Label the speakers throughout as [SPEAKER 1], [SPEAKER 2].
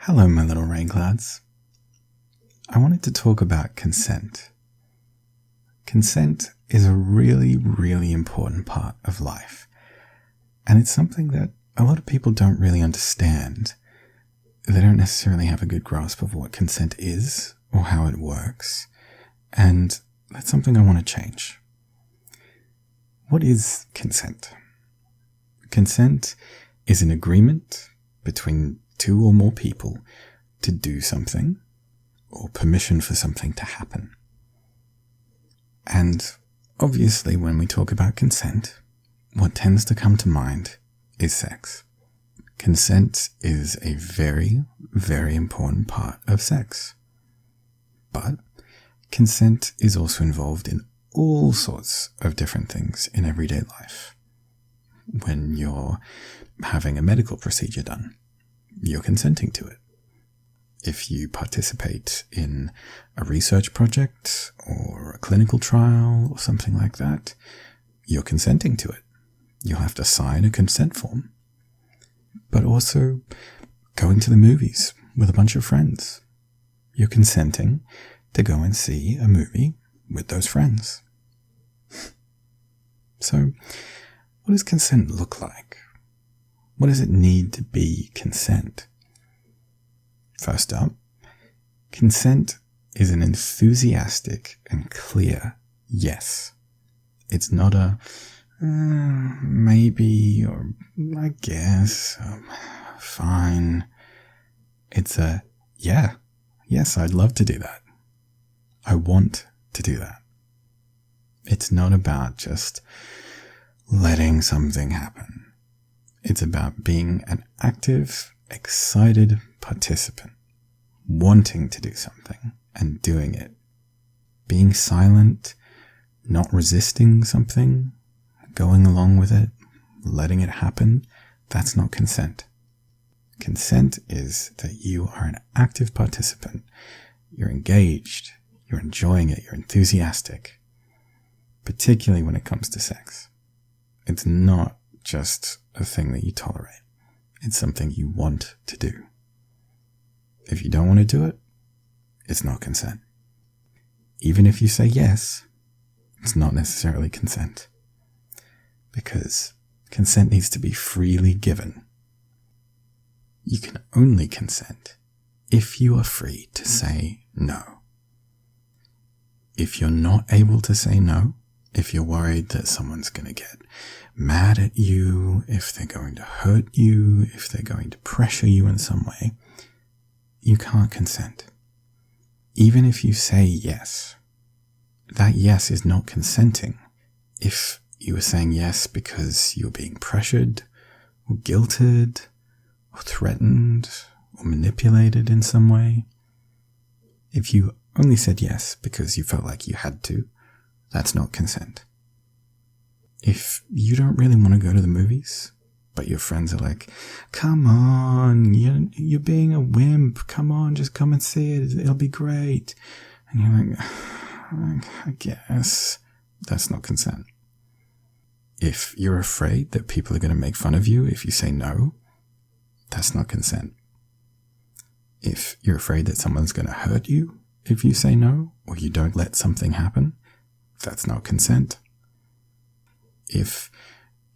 [SPEAKER 1] Hello, my little rain clouds. I wanted to talk about consent. Consent is a really, really important part of life. And it's something that a lot of people don't really understand. They don't necessarily have a good grasp of what consent is or how it works. And that's something I want to change. What is consent? Consent is an agreement between two or more people to do something or permission for something to happen. And obviously when we talk about consent, what tends to come to mind is sex. Consent is a very, very important part of sex. But consent is also involved in all sorts of different things in everyday life. When you're having a medical procedure done, you're consenting to it. If you participate in a research project or a clinical trial or something like that, you're consenting to it. You'll have to sign a consent form. But also going to the movies with a bunch of friends. You're consenting to go and see a movie with those friends. So, what does consent look like? What does it need to be consent? First up, consent is an enthusiastic and clear yes. It's not a maybe or I guess, fine. It's a yes, I'd love to do that. I want to do that. It's not about just letting something happen. It's about being an active, excited participant, wanting to do something and doing it. Being silent, not resisting something, going along with it, letting it happen, that's not consent. Consent is that you are an active participant. You're engaged, you're enjoying it, you're enthusiastic, particularly when it comes to sex. It's not just a thing that you tolerate. It's something you want to do. If you don't want to do it, it's not consent. Even if you say yes, it's not necessarily consent. Because consent needs to be freely given. You can only consent if you are free to say no. If you're not able to say no, if you're worried that someone's going to get mad at you, if they're going to hurt you, if they're going to pressure you in some way, you can't consent. Even if you say yes, that yes is not consenting. If you were saying yes because you're being pressured, or guilted, or threatened, or manipulated in some way, if you only said yes because you felt like you had to, that's not consent. If you don't really want to go to the movies, but your friends are like, come on, you're being a wimp, come on, just come and see it, it'll be great. And you're like, I guess, that's not consent. If you're afraid that people are going to make fun of you if you say no, that's not consent. If you're afraid that someone's going to hurt you if you say no, or you don't let something happen, that's not consent. If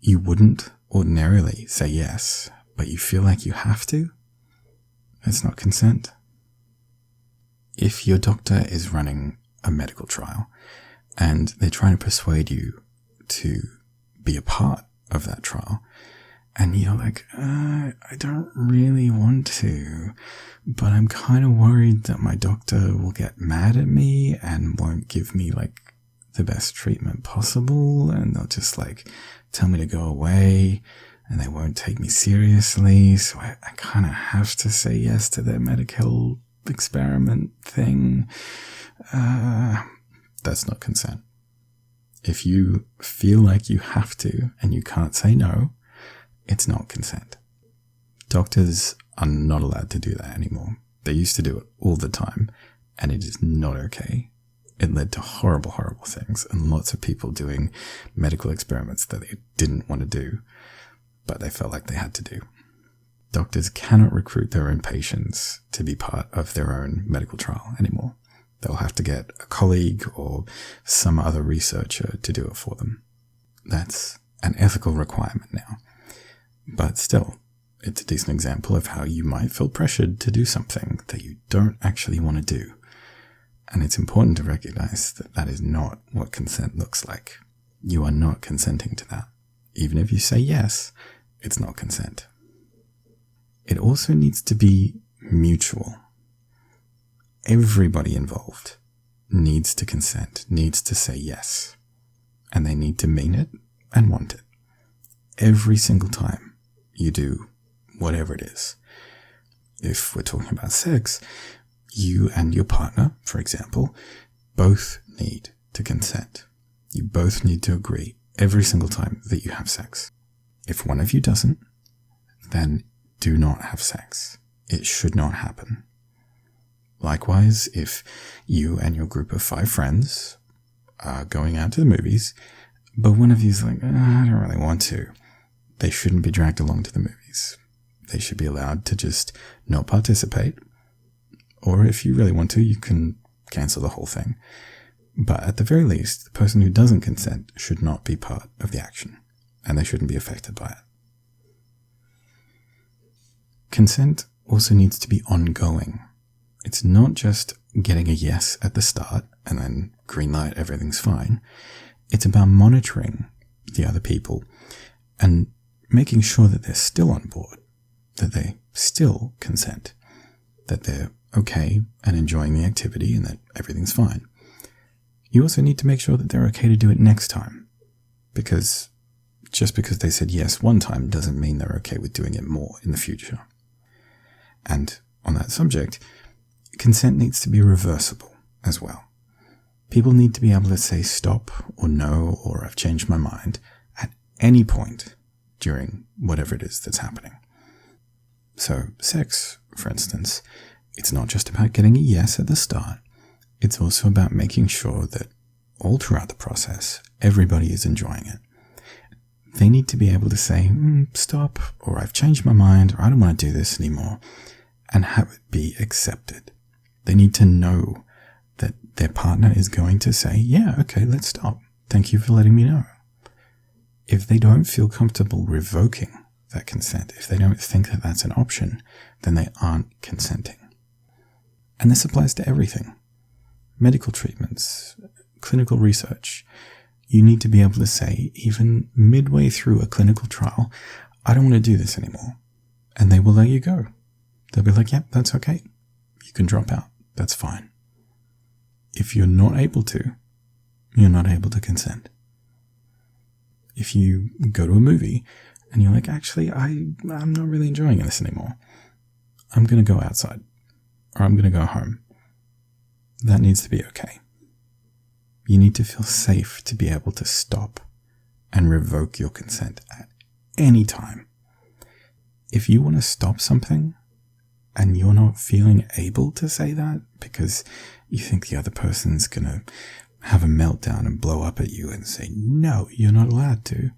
[SPEAKER 1] you wouldn't ordinarily say yes, but you feel like you have to, that's not consent. If your doctor is running a medical trial and they're trying to persuade you to be a part of that trial, and you're like, I don't really want to, but I'm kind of worried that my doctor will get mad at me and won't give me the best treatment possible, and they'll just tell me to go away, and they won't take me seriously, so I kind of have to say yes to their medical experiment thing. That's not consent. If you feel like you have to and you can't say no, it's not consent. Doctors are not allowed to do that anymore. They used to do it all the time, and it is not okay. It led to horrible, horrible things, and lots of people doing medical experiments that they didn't want to do, but they felt like they had to do. Doctors cannot recruit their own patients to be part of their own medical trial anymore. They'll have to get a colleague or some other researcher to do it for them. That's an ethical requirement now. But still, it's a decent example of how you might feel pressured to do something that you don't actually want to do. And it's important to recognize that that is not what consent looks like. You are not consenting to that. Even if you say yes, it's not consent. It also needs to be mutual. Everybody involved needs to consent, needs to say yes. And they need to mean it and want it. Every single time you do whatever it is. If we're talking about sex, you and your partner, for example, both need to consent. You both need to agree every single time that you have sex. If one of you doesn't, then do not have sex. It should not happen. Likewise, if you and your group of 5 friends are going out to the movies, but one of you's like, I don't really want to, they shouldn't be dragged along to the movies. They should be allowed to just not participate. Or if you really want to, you can cancel the whole thing. But at the very least, the person who doesn't consent should not be part of the action, and they shouldn't be affected by it. Consent also needs to be ongoing. It's not just getting a yes at the start and then green light, everything's fine. It's about monitoring the other people and making sure that they're still on board, that they still consent, that they're okay and enjoying the activity and that everything's fine. You also need to make sure that they're okay to do it next time, because just because they said yes one time doesn't mean they're okay with doing it more in the future. And on that subject, consent needs to be reversible as well. People need to be able to say stop or no or I've changed my mind at any point during whatever it is that's happening. So sex, for instance, it's not just about getting a yes at the start. It's also about making sure that all throughout the process, everybody is enjoying it. They need to be able to say, stop, or I've changed my mind, or I don't want to do this anymore, and have it be accepted. They need to know that their partner is going to say, yeah, okay, let's stop. Thank you for letting me know. If they don't feel comfortable revoking that consent, if they don't think that that's an option, then they aren't consenting. And this applies to everything. Medical treatments, clinical research. You need to be able to say, even midway through a clinical trial, I don't want to do this anymore. And they will let you go. They'll be like, yep, that's okay. You can drop out. That's fine. If you're not able to, you're not able to consent. If you go to a movie and you're like, actually, I'm not really enjoying this anymore. I'm going to go outside, or I'm going to go home. That needs to be okay. You need to feel safe to be able to stop and revoke your consent at any time. If you want to stop something and you're not feeling able to say that because you think the other person's going to have a meltdown and blow up at you and say, no, you're not allowed to,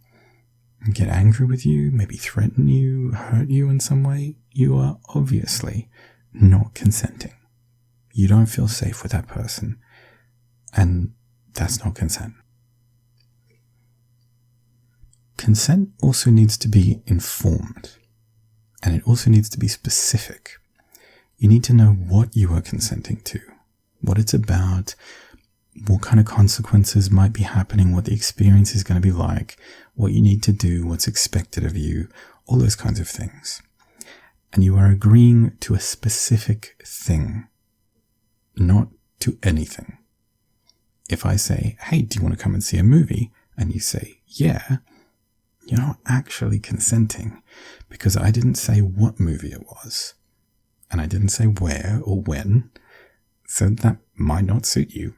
[SPEAKER 1] and get angry with you, maybe threaten you, hurt you in some way, you are obviously not consenting. You don't feel safe with that person, and that's not consent. Consent also needs to be informed, and it also needs to be specific. You need to know what you are consenting to, what it's about, what kind of consequences might be happening, what the experience is going to be like, what you need to do, what's expected of you, all those kinds of things. And you are agreeing to a specific thing, not to anything. If I say, hey, do you want to come and see a movie? And you say, yeah, you're not actually consenting because I didn't say what movie it was. And I didn't say where or when. So that might not suit you.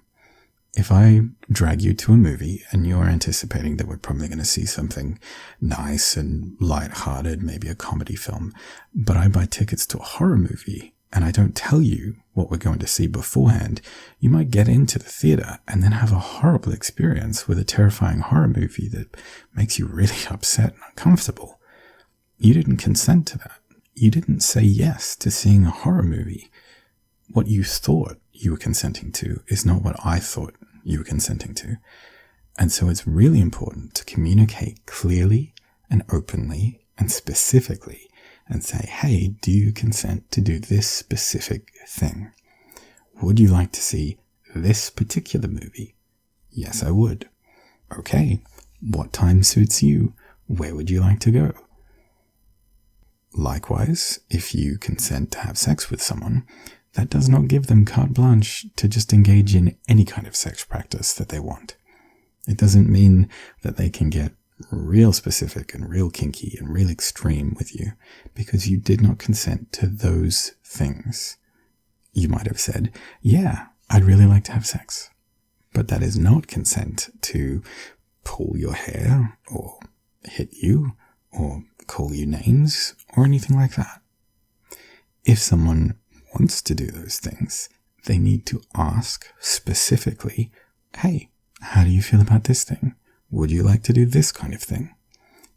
[SPEAKER 1] If I drag you to a movie and you're anticipating that we're probably going to see something nice and lighthearted, maybe a comedy film, but I buy tickets to a horror movie and I don't tell you what we're going to see beforehand, you might get into the theater and then have a horrible experience with a terrifying horror movie that makes you really upset and uncomfortable. You didn't consent to that. you didn't say yes to seeing a horror movie. What you thought you were consenting to is not what I thought you were consenting to. And so it's really important to communicate clearly and openly and specifically and say, hey, do you consent to do this specific thing? Would you like to see this particular movie? Yes, I would. Okay, what time suits you? Where would you like to go? Likewise, if you consent to have sex with someone, that does not give them carte blanche to just engage in any kind of sex practice that they want. It doesn't mean that they can get real specific and real kinky and real extreme with you because you did not consent to those things. You might have said, yeah, I'd really like to have sex. But that is not consent to pull your hair or hit you or call you names or anything like that. If someone wants to do those things, they need to ask specifically, hey, how do you feel about this thing? Would you like to do this kind of thing?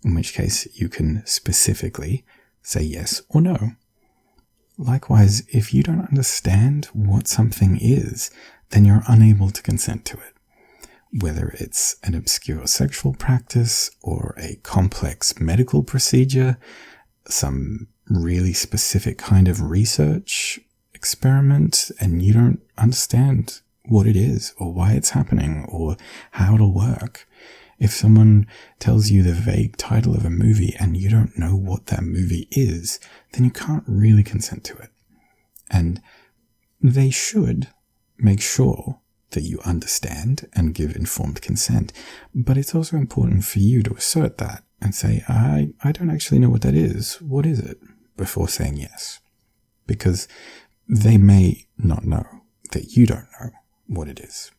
[SPEAKER 1] In which case you can specifically say yes or no. Likewise, if you don't understand what something is, then you're unable to consent to it. Whether it's an obscure sexual practice or a complex medical procedure, some really specific kind of research experiment, and you don't understand what it is or why it's happening or how it'll work. If someone tells you the vague title of a movie and you don't know what that movie is, then you can't really consent to it. And they should make sure that you understand and give informed consent. But it's also important for you to assert that and say, I don't actually know what that is. What is it? Before saying yes. Because they may not know that you don't know what it is.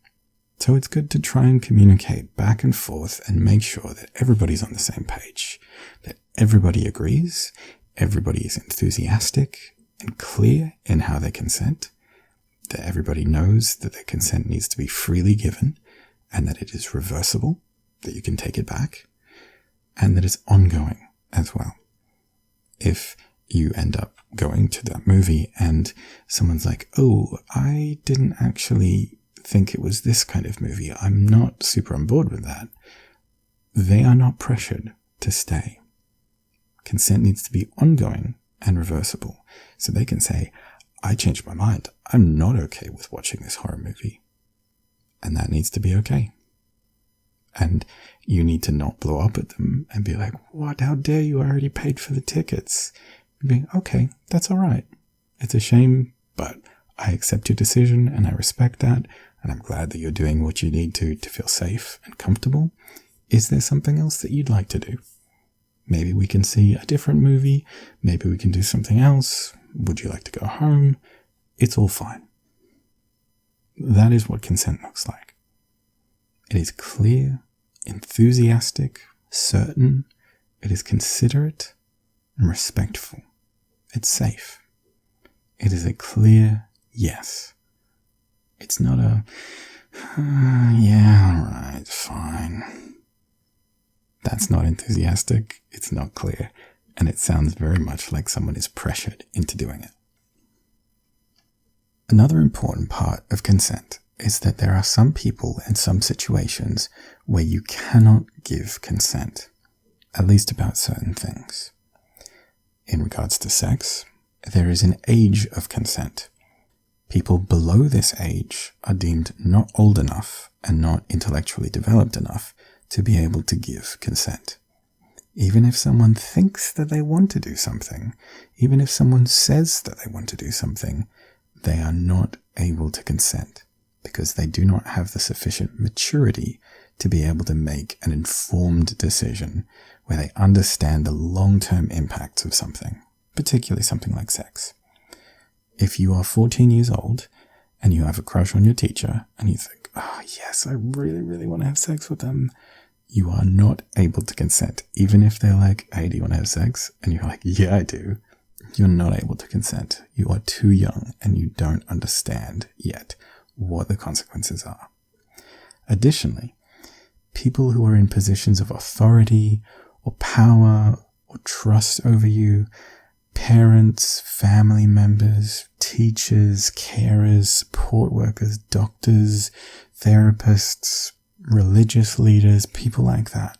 [SPEAKER 1] So it's good to try and communicate back and forth and make sure that everybody's on the same page, that everybody agrees, everybody is enthusiastic and clear in how they consent, that everybody knows that their consent needs to be freely given and that it is reversible, that you can take it back, and that it's ongoing as well. If you end up going to that movie and someone's like, oh, I didn't actually think it was this kind of movie, I'm not super on board with that, they are not pressured to stay. Consent needs to be ongoing and reversible. So they can say, I changed my mind. I'm not okay with watching this horror movie. And that needs to be okay. And you need to not blow up at them and be like, what? How dare you? I already paid for the tickets. And being, okay, that's all right. It's a shame, but I accept your decision and I respect that. And I'm glad that you're doing what you need to feel safe and comfortable. Is there something else that you'd like to do? Maybe we can see a different movie. Maybe we can do something else. Would you like to go home? It's all fine. That is what consent looks like. It is clear, enthusiastic, certain. It is considerate and respectful. It's safe. It is a clear yes. It's not a, yeah, all right, fine. That's not enthusiastic. It's not clear. And it sounds very much like someone is pressured into doing it. Another important part of consent is that there are some people and some situations where you cannot give consent, at least about certain things. In regards to sex, there is an age of consent. People below this age are deemed not old enough and not intellectually developed enough to be able to give consent. Even if someone thinks that they want to do something, even if someone says that they want to do something, they are not able to consent because they do not have the sufficient maturity to be able to make an informed decision where they understand the long-term impacts of something, particularly something like sex. If you are 14 years old and you have a crush on your teacher and you think, oh yes, I really, really want to have sex with them, you are not able to consent. Even if they're like, hey, do you want to have sex? And you're like, yeah, I do. You're not able to consent. You are too young and you don't understand yet what the consequences are. Additionally, people who are in positions of authority or power or trust over you, parents, family members, teachers, carers, support workers, doctors, therapists, religious leaders, people like that.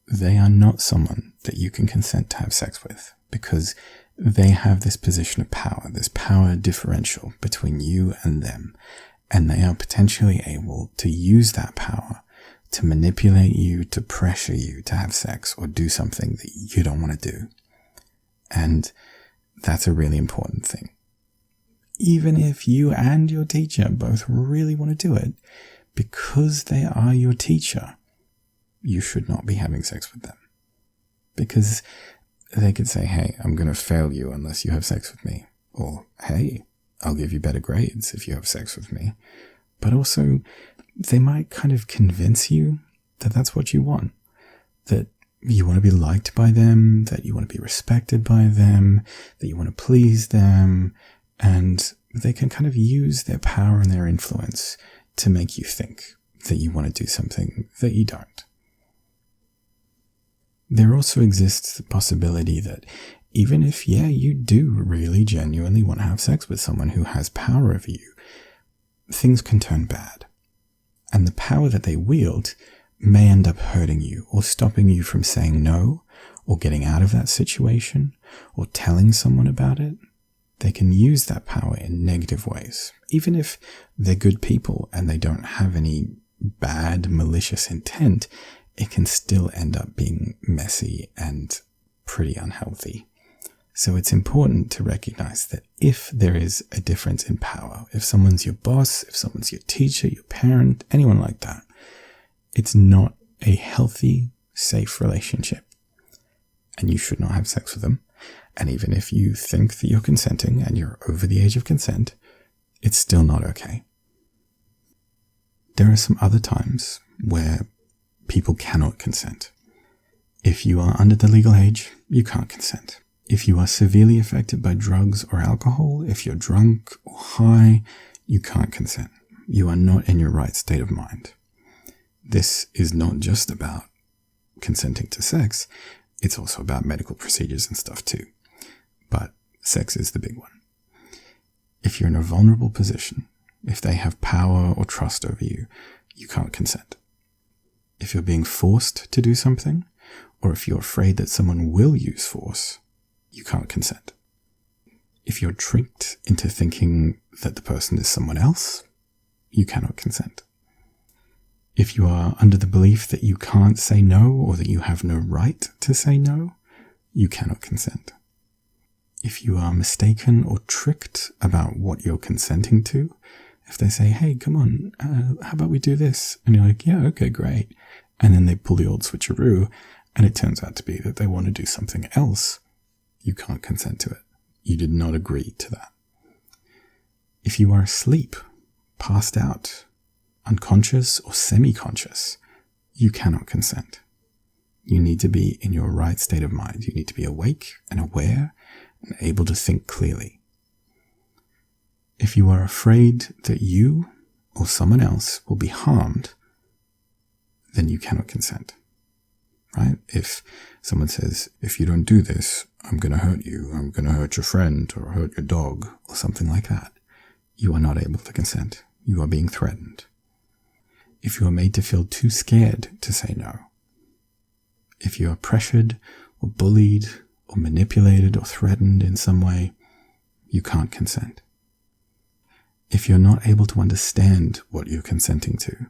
[SPEAKER 1] They are not someone that you can consent to have sex with, because they have this position of power, this power differential between you and them, and they are potentially able to use that power to manipulate you, to pressure you to have sex or do something that you don't want to do. And that's a really important thing. Even if you and your teacher both really want to do it, because they are your teacher, you should not be having sex with them. Because they could say, hey, I'm going to fail you unless you have sex with me. Or, hey, I'll give you better grades if you have sex with me. But also, they might kind of convince you that that's what you want. That you want to be liked by them, that you want to be respected by them, that you want to please them. And they can kind of use their power and their influence to make you think that you want to do something that you don't. There also exists the possibility that even if, you do really genuinely want to have sex with someone who has power over you, things can turn bad. And the power that they wield may end up hurting you or stopping you from saying no or getting out of that situation or telling someone about it. They can use that power in negative ways. Even if they're good people and they don't have any bad, malicious intent, it can still end up being messy and pretty unhealthy. So it's important to recognize that if there is a difference in power, if someone's your boss, if someone's your teacher, your parent, anyone like that, it's not a healthy, safe relationship. And you should not have sex with them. And even if you think that you're consenting and you're over the age of consent, it's still not okay. There are some other times where people cannot consent. If you are under the legal age, you can't consent. If you are severely affected by drugs or alcohol, if you're drunk or high, you can't consent. You are not in your right state of mind. This is not just about consenting to sex, it's also about medical procedures and stuff too. But sex is the big one. If you're in a vulnerable position, if they have power or trust over you, you can't consent. If you're being forced to do something, or if you're afraid that someone will use force, you can't consent. If you're tricked into thinking that the person is someone else, you cannot consent. If you are under the belief that you can't say no or that you have no right to say no, you cannot consent. If you are mistaken or tricked about what you're consenting to, if they say, hey, come on, how about we do this? And you're like, yeah, okay, great. And then they pull the old switcheroo, and it turns out to be that they want to do something else, you can't consent to it. You did not agree to that. If you are asleep, passed out, unconscious or semi-conscious, you cannot consent. You need to be in your right state of mind. You need to be awake and aware and able to think clearly. If you are afraid that you or someone else will be harmed, then you cannot consent. Right? If someone says, if you don't do this, I'm going to hurt you, I'm going to hurt your friend or hurt your dog or something like that, you are not able to consent. You are being threatened. If you are made to feel too scared to say no, if you are pressured or bullied or manipulated or threatened in some way, you can't consent. If you're not able to understand what you're consenting to,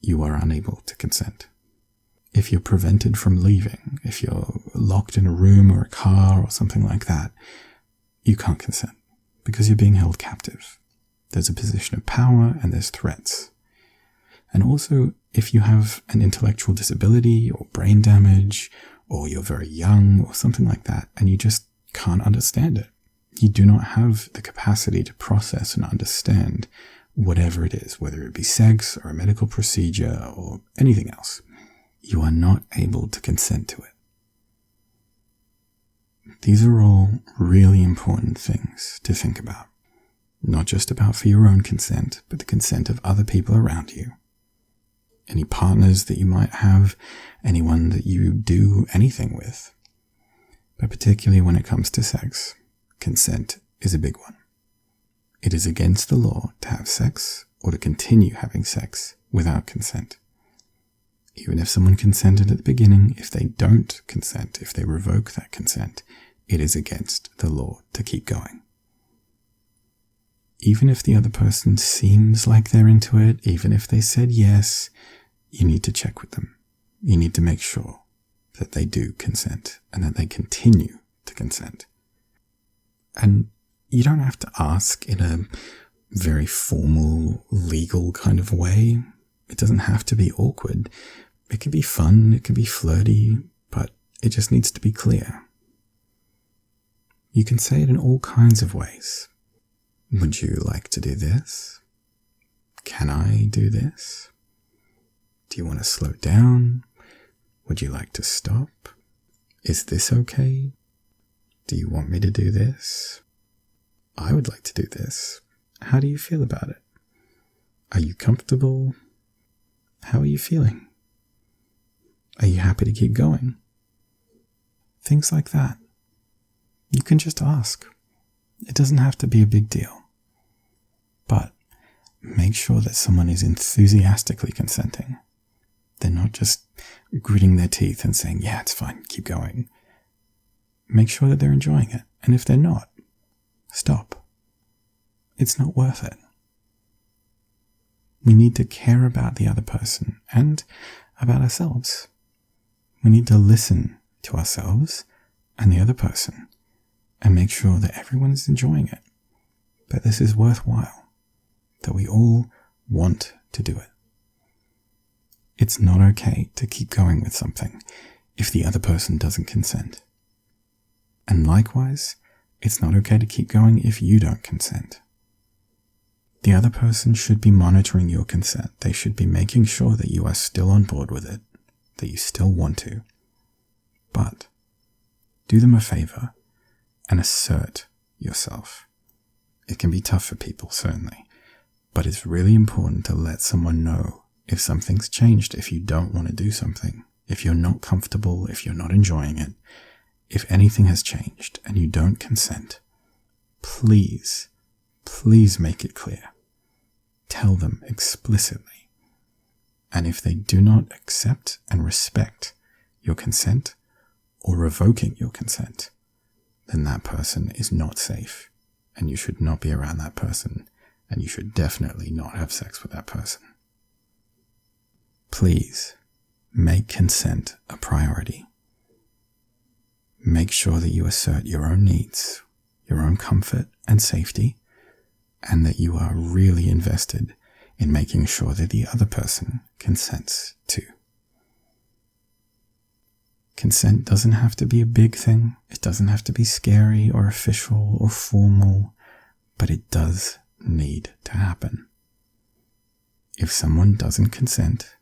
[SPEAKER 1] you are unable to consent. If you're prevented from leaving, if you're locked in a room or a car or something like that, you can't consent because you're being held captive. There's a position of power and there's threats. And also, if you have an intellectual disability or brain damage, or you're very young or something like that, and you just can't understand it, you do not have the capacity to process and understand whatever it is, whether it be sex or a medical procedure or anything else, you are not able to consent to it. These are all really important things to think about. Not just about for your own consent, but the consent of other people around you. Any partners that you might have, anyone that you do anything with. But particularly when it comes to sex, consent is a big one. It is against the law to have sex or to continue having sex without consent. Even if someone consented at the beginning, if they don't consent, if they revoke that consent, it is against the law to keep going. Even if the other person seems like they're into it, even if they said yes, you need to check with them. You need to make sure that they do consent and that they continue to consent. And you don't have to ask in a very formal, legal kind of way. It doesn't have to be awkward. It can be fun, it can be flirty, but it just needs to be clear. You can say it in all kinds of ways. Would you like to do this? Can I do this? Do you want to slow down? Would you like to stop? Is this okay? Do you want me to do this? I would like to do this. How do you feel about it? Are you comfortable? How are you feeling? Are you happy to keep going? Things like that. You can just ask. It doesn't have to be a big deal. But make sure that someone is enthusiastically consenting. They're not just gritting their teeth and saying, yeah, it's fine, keep going. Make sure that they're enjoying it. And if they're not, stop. It's not worth it. We need to care about the other person and about ourselves. We need to listen to ourselves and the other person and make sure that everyone is enjoying it, that this is worthwhile, that we all want to do it. It's not okay to keep going with something if the other person doesn't consent. And likewise, it's not okay to keep going if you don't consent. The other person should be monitoring your consent. They should be making sure that you are still on board with it, that you still want to. But do them a favor and assert yourself. It can be tough for people, certainly, but it's really important to let someone know if something's changed, if you don't want to do something, if you're not comfortable, if you're not enjoying it, if anything has changed and you don't consent. Please make it clear. Tell them explicitly. And if they do not accept and respect your consent or revoking your consent, then that person is not safe and you should not be around that person and you should definitely not have sex with that person. Please make consent a priority. Make sure that you assert your own needs, your own comfort and safety, and that you are really invested in making sure that the other person consents too. Consent doesn't have to be a big thing. It doesn't have to be scary or official or formal, but it does need to happen. If someone doesn't consent,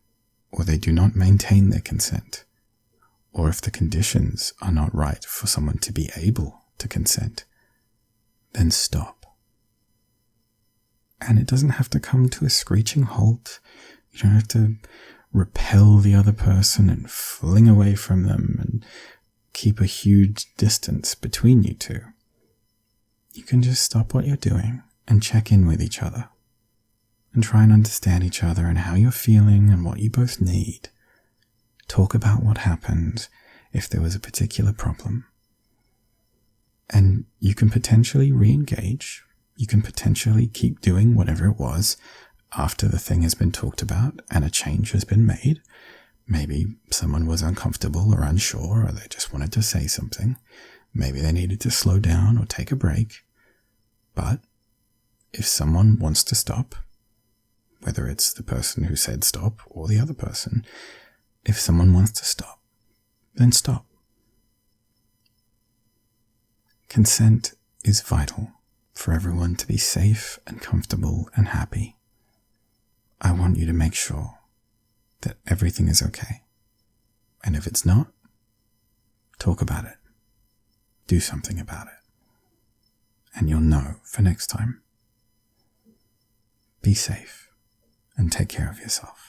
[SPEAKER 1] or they do not maintain their consent, or if the conditions are not right for someone to be able to consent, then stop. And it doesn't have to come to a screeching halt. You don't have to repel the other person and fling away from them and keep a huge distance between you two. You can just stop what you're doing and check in with each other and try and understand each other and how you're feeling and what you both need. Talk about what happened if there was a particular problem. And you can potentially re-engage. You can potentially keep doing whatever it was after the thing has been talked about and a change has been made. Maybe someone was uncomfortable or unsure, or they just wanted to say something. Maybe they needed to slow down or take a break. But if someone wants to stop, whether it's the person who said stop or the other person, if someone wants to stop, then stop. Consent is vital for everyone to be safe and comfortable and happy. I want you to make sure that everything is okay. And if it's not, talk about it. Do something about it. And you'll know for next time. Be safe and take care of yourself.